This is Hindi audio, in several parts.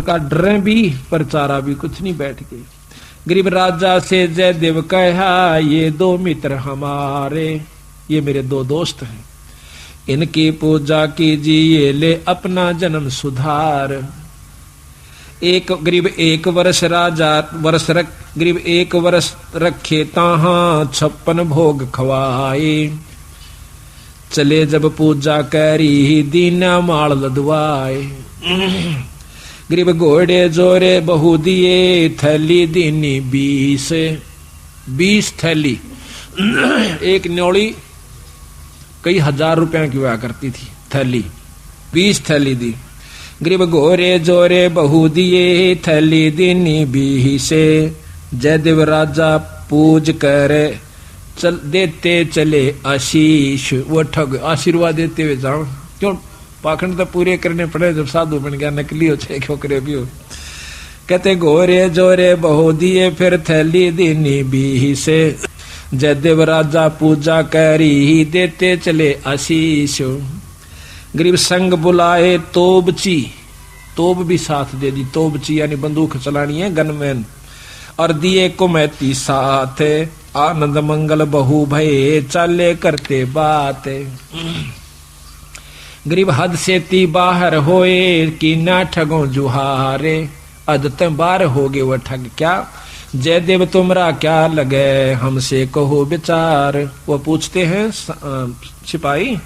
का डरे भी पर चारा भी कुछ नहीं, बैठ गए। गरीब राजा से जयदेव कहा, ये दो मित्र हमारे, ये मेरे दो दोस्त हैं, इनकी पूजा कीजिए, ले अपना जन्म सुधार। एक गरीब एक वर्ष राजा वर्ष गरीब एक वर्ष रखे ताहा 56 भोग खवाए। चले जब पूजा करी दीना माल लदवाए। गरीब घोड़े जोरे बहु दिए, थैली दीनी 20 थैली। एक न्योली कई हजार रुपया की हुआ करती थी थैली, 20 थैली दी। गरीब घोरे जोरे बहु दिए, थैली दीनी 20। जयदेव राजा पूज कर चल देते चले आशीष। वो ठग आशीर्वाद देते हुए जाओ, क्यों पाखंड तो पूरे करने पड़े, जब साधु बन गया नकली हो छे खोकरे भी हो। कहते घोरे जोरे बहु दिए, फिर थैली दीनी 20। जयदेव राजा पूजा करी देते चले आशीष। गरीब संग बुलाए तोबची, तोब भी साथ दे दी, तोबची यानी बंदूक चलानी है, गनमैन। और दिए कुमैती साथ, आनंद मंगल बहु भये, चाले करते बात। गरीब हद से ती बाहर होए, कि ना ठगों जुहारे। अदत बाहर हो गए वह ठग क्या, जयदेव तुमरा क्या लगे, हमसे कहो विचार। वो पूछते हैं सिपाही,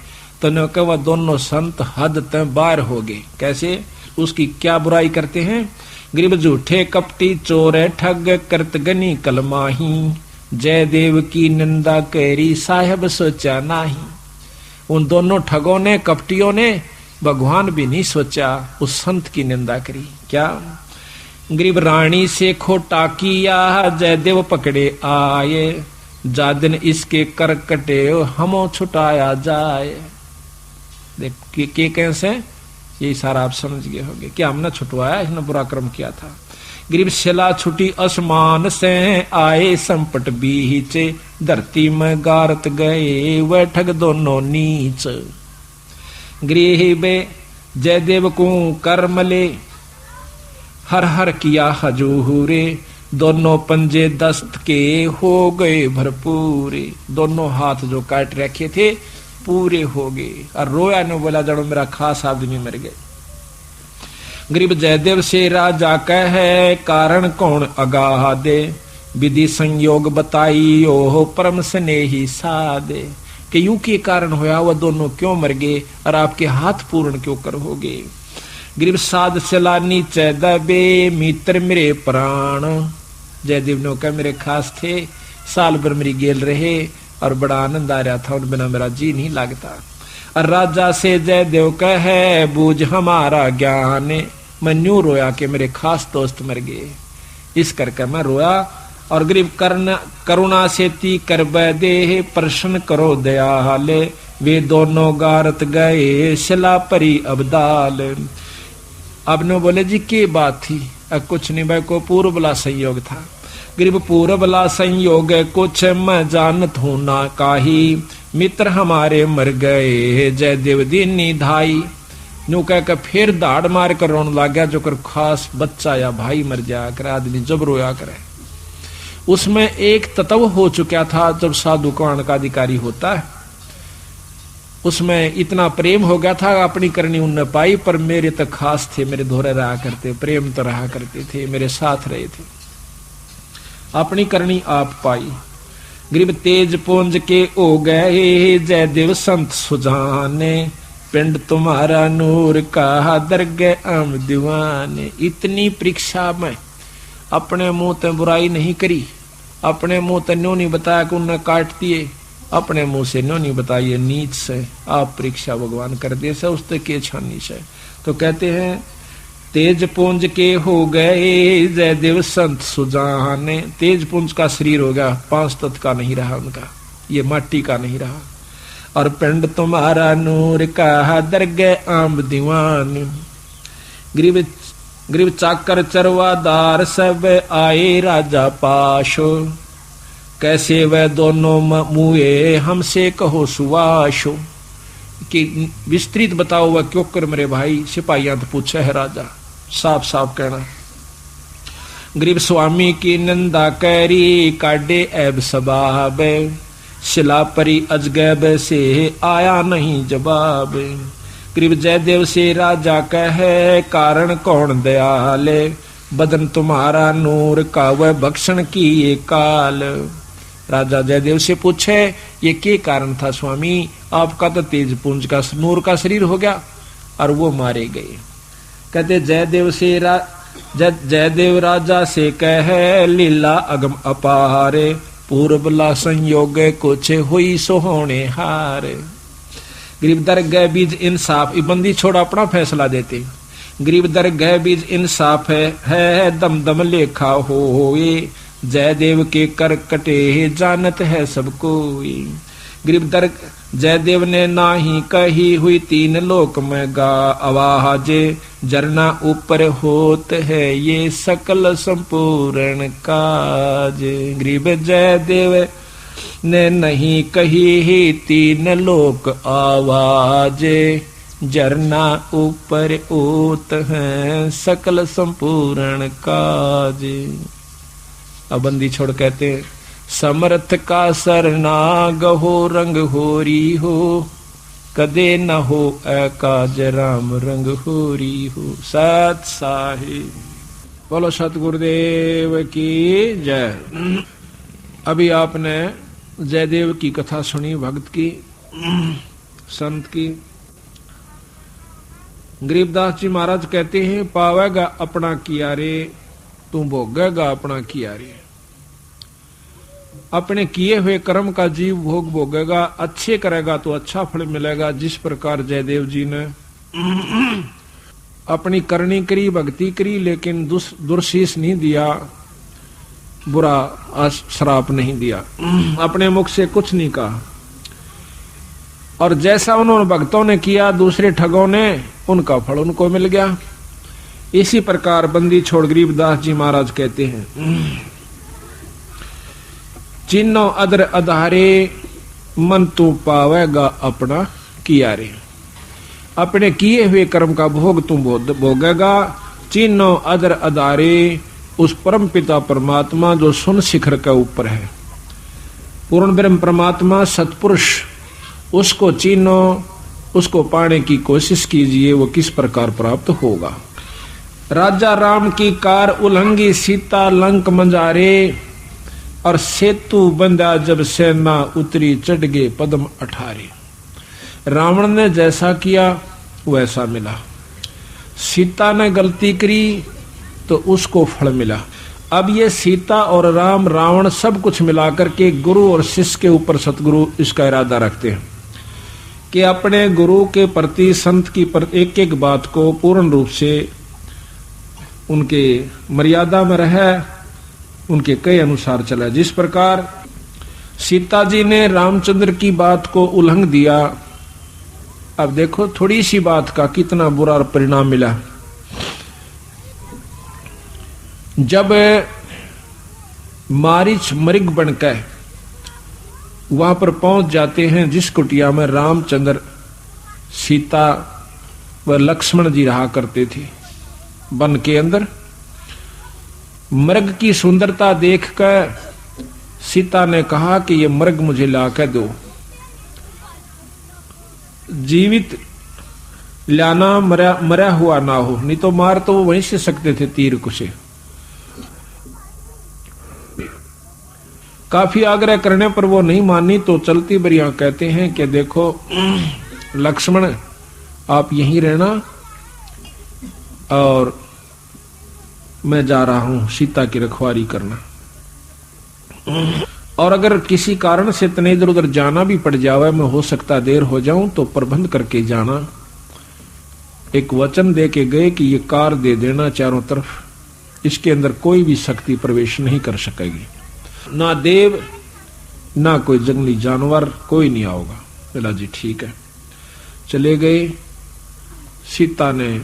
तो न कह वह दोनों संत हद तक बाहर हो गए, कैसे, उसकी क्या बुराई करते हैं। गरीब झूठे कपटी चोर ठग करत गनी कलमाही, जयदेव की निंदा करी साहब सोचा नाही। उन दोनों ठगों ने कपटियों ने भगवान भी नहीं सोचा, उस संत की निंदा करी क्या। गरीब रानी से खोटा किया, जयदेव पकड़े आए, जादिन इसके कर कटे हमो छुटाया जाए। देख के कैसे, यही सारा आप समझ गए होंगे कि हमने छुटवाया, इसने बुरा कर्म किया था। गरीब शिला छुटी आसमान से, आए संपट बीच, धरती में गारत गए वह ठग दोनों नीच। गरीब जयदेव को कर मले, हर हर किया हजूरे, दोनों पंजे दस्त के हो गए भरपूरे। दोनों हाथ जो काट रखे थे पूरे हो गए, और रोया ने बोला जड़ो मेरा खास आदमी मर गए। गरीब जयदेव से राजा कहे, कारण कौन अगाह दे, विधि संयोग बताई ओह परम स्नेही सादे। कि यू के कारण होया वह दोनों क्यों मर गए, और आपके हाथ पूर्ण क्यों कर हो गए। गरीब साध चला नीचे दबे, मित्र मेरे प्राण। जयदेव ने कहा मेरे खास थे, साल भर मेरी गेल रहे, और बड़ा आनंद आ रहा था, उन बिना मेरा जी नहीं लगता। और राजा से जयदेव कहे, बूझ हमारा ज्ञान, मैं न्यू रोया कि मेरे खास दोस्त मर गए, इस करके मैं रोया। और गरीब करुणा से ती कर दे, प्रश्न करो दयाले, वे दोनों गारत गए शिला परी अबदाल। अब ने बोले जी की बात थी, अब कुछ नहीं भाई, को पूर्व बला संयोग था। गरीब पूर्व बला संयोग कुछ मैं जानत हूं ना काही, मित्र हमारे मर गए जयदेव दीनी धाई। न्यू कह कर फिर दाड़ मार कर रोन लग गया, जो कर खास बच्चा या भाई मर जाया करे, आदमी जब रोया करे। उसमें एक तत्व हो चुका था, जब साधु कौन का अधिकारी होता है, उसमें इतना प्रेम हो गया था, अपनी करनी उनने पाई, पर मेरे तो खास थे, मेरे धोरे रहा करते, प्रेम तो रहा करते थे, मेरे साथ रहे थे, अपनी करनी आप पाई। गरीब तेज पुंज के हो गए जयदेव संत सुजाने, पिंड तुम्हारा नूर का दरगे आम दीवाने। इतनी परीक्षा में अपने मुंह ते बुराई नहीं करी, अपने मुंह ते न्यों नहीं बताया कि उन्हें काट दिए, अपने मुंह से न्यों नहीं बताइए नीच से आप परीक्षा भगवान कर दे से उसते के छानी से। तो कहते हैं तेज पुंज के हो गए जयदेव संत सुजाने। तेज पुंज का शरीर हो गया, 5 तत्व का नहीं रहा उनका, ये माटी का नहीं रहा। और पिंड तुम्हारा नूर का दरगे आम दीवान। गरीब चाकर चरवादार सब आए राजा पाशो, कैसे वह दोनों मुए हमसे कहो सुवाशो। कि विस्तृत बताओ वह क्यों कर मेरे भाई, सिपाहियां तो पूछे है राजा। साफ साफ कहना। गरीब स्वामी की निंदा कैरी काटे ऐब सबाब, शिला परी अजगैब से आया नहीं जवाब। गरीब जयदेव से राजा कहे कारण कौन दयाले, बदन तुम्हारा नूर का वह भक्षण की ये काल। राजा जयदेव से पूछे ये क्या कारण था स्वामी, आपका तो तेज पुंज का नूर का शरीर हो गया और वो मारे गए। कहते जयदेव राजा से कहे लीला अगम अपारे, पूर्वला संयोग कुछ हुई सोहोने हार। गरीब दर गए बीज इंसाफ, बंदी छोड़ अपना फैसला देते। गरीब दर गए बीज इंसाफ है दम दम लेखा होए, जयदेव के कर कटे जानत है सबको। गरीब दर जयदेव ने नाही कही हुई तीन लोक में गा, आवाजे जरना ऊपर होत है ये सकल संपूर्ण काज। गरीब जयदेव ने नहीं कही ही तीन लोक आवाजे, जरना ऊपर होत है सकल संपूर्ण काज। अब बंदी छोड़ कहते हैं समर्थ का सरनाग हो रंग होरी हो, कदे न हो एकाज राम रंग होरी हो। सत साहिब बोलो सतगुरुदेव की जय। अभी आपने जयदेव की कथा सुनी, भक्त की, संत की। गरीबदास जी महाराज कहते हैं पावेगा अपना किया रे, तू भोगेगा अपना किया रे। अपने किए हुए कर्म का जीव भोग भोगेगा, अच्छे करेगा तो अच्छा फल मिलेगा। जिस प्रकार जयदेव जी ने अपनी करनी करी, भक्ति करी, लेकिन दुर्शीष नहीं दिया, बुरा श्राप नहीं दिया, अपने मुख से कुछ नहीं कहा। और जैसा उन्होंने भक्तों ने किया, दूसरे ठगों ने, उनका फल उनको मिल गया। इसी प्रकार बंदी छोड़ गरीबदास जी महाराज कहते हैं चिन्नो अदर अधारे, मन तू पावेगा अपना किया रे। अपने किए हुए कर्म का भोग तू भोगेगा। चिन्नो अदर अधारे, उस परम पिता परमात्मा जो सुन शिखर के ऊपर है, पूर्ण ब्रह्म परमात्मा सतपुरुष, उसको चिन्हो, उसको पाने की कोशिश कीजिए। वो किस प्रकार प्राप्त होगा। राजा राम की कार उल्लंघी सीता लंक मंजारे, और सेतु बंदा जब सेना उतरी चढ़ गए पद्म 18। रावण ने जैसा किया वैसा मिला, सीता ने गलती करी तो उसको फल मिला। अब ये सीता और राम रावण सब कुछ मिलाकर के गुरु और शिष्य के ऊपर सतगुरु इसका इरादा रखते हैं कि अपने गुरु के प्रति, संत की एक एक बात को पूर्ण रूप से उनके मर्यादा में रहे, उनके कई अनुसार चला। जिस प्रकार सीता जी ने रामचंद्र की बात को उल्लंघ दिया, अब देखो थोड़ी सी बात का कितना बुरा परिणाम मिला। जब मारीच मृग बनकर वहां पर पहुंच जाते हैं जिस कुटिया में रामचंद्र, सीता व लक्ष्मण जी रहा करते थे, वन के अंदर, मृग की सुंदरता देखकर सीता ने कहा कि ये मृग मुझे लाकर दो। जीवित लाना, मरा हुआ ना हो, नहीं तो मार तो वो वहीं से सकते थे तीर से। काफी आग्रह करने पर वो नहीं मानी तो चलती बरिया कहते हैं कि देखो लक्ष्मण, आप यहीं रहना और मैं जा रहा हूं सीता की रखवाली करना। और अगर किसी कारण से तने इधर उधर जाना भी पड़ जावे, मैं हो सकता देर हो जाऊं तो प्रबंध करके जाना। एक वचन दे के गए कि ये कार दे देना चारों तरफ, इसके अंदर कोई भी शक्ति प्रवेश नहीं कर सकेगी, ना देव ना कोई जंगली जानवर, कोई नहीं आओगा। बोला जी ठीक है। चले गए। सीता ने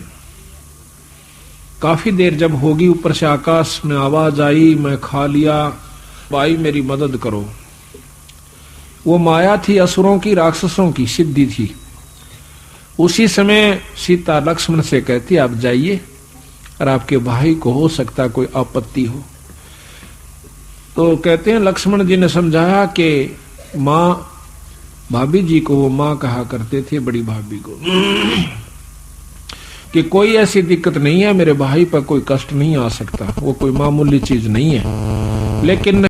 काफी देर जब होगी, ऊपर से आकाश में आवाज आई, मैं खा लिया, भाई मेरी मदद करो। वो माया थी असुरों की, राक्षसों की सिद्धि थी। उसी समय सीता लक्ष्मण से कहती आप जाइए, और आपके भाई को हो सकता कोई आपत्ति हो। तो कहते हैं लक्ष्मण जी ने समझाया कि माँ, भाभी जी को वो माँ कहा करते थे, बड़ी भाभी को, कि कोई ऐसी दिक्कत नहीं है, मेरे भाई पर कोई कष्ट नहीं आ सकता, वो कोई मामूली चीज नहीं है। लेकिन